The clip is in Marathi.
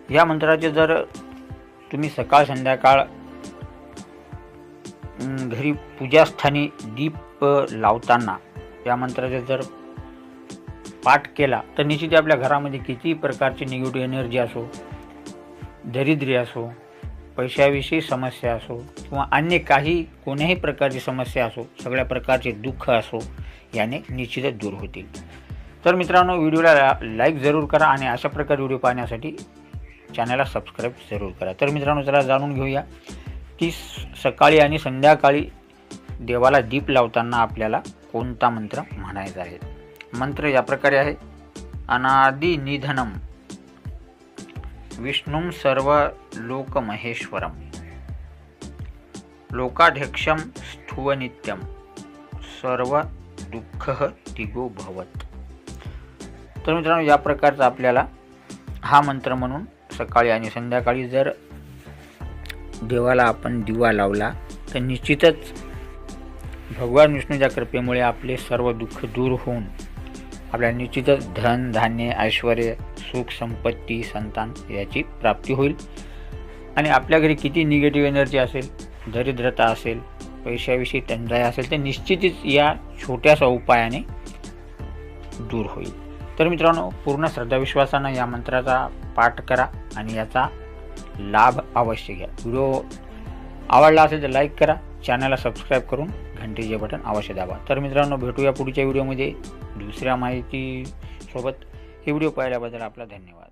या मंत्राचे जर तुम्ही सकाळ संध्याकाळ घरी पूजास्थानी दीप लावताना या मंत्राचा जर पाठ केला तर निश्चित आपल्या घरामध्ये किती प्रकारची निगेटिव्ह एनर्जी असो, दारिद्र्य असो, पैशाविषयी समस्या असो किंवा अन्य काही कोणत्याही प्रकारची समस्या असो, सगळ्या प्रकारचे दुःख असो याने निश्चितच दूर होतील। तर मित्रांनो, व्हिडिओला लाईक जरूर करा आणि अशा प्रकारे व्हिडिओ पाहण्यासाठी चॅनलला सबस्क्राईब जरूर करा। तर मित्रांनो, चला जाणून घेऊया की सकाळी आणि संध्याकाळी देवाला दीप लावताना आपल्याला कोणता मंत्र म्हणायचा आहे। मंत्र या प्रकारे आहे, अनादि निधनम विष्णुम सर्व लोक महेश्वरम लोकाध्यक्षम स्थुव नित्यम सर्व दुःख तिगो भवत। तर मित्रांनो, या प्रकारचा आपल्याला हा मंत्र म्हणून सकाळी आणि संध्याकाळी जर देवाला आपण दिवा लावला तर निश्चितच भगवान विष्णूच्या कृपेमुळे आपले सर्व दुःख दूर होऊन आपल्याला निश्चितच धन धान्य ऐश्वर सुख संपत्ती संतान याची प्राप्ती होईल। आणि आपल्या घरी किती निगेटिव्ह एनर्जी असेल, दरिद्रता असेल, पैशाविषयी टंचाई असेल, तर निश्चितच या छोट्याशा उपायाने दूर होईल। तर मित्रांनो, पूर्ण श्रद्धाविश्वासानं या मंत्राचा पाठ करा आणि याचा लाभ अवश्य घ्या। व्हिडिओ आवडला असेल तर लाईक करा, चॅनलला सबस्क्राईब करून घंटीचे बटन अवश्य दाबा। तर मित्रांनो, भेटूया पुढच्या व्हिडिओमध्ये दुसऱ्या माहिती सोबत। हे व्हिडिओ पाहिल्याबद्दल आपला धन्यवाद।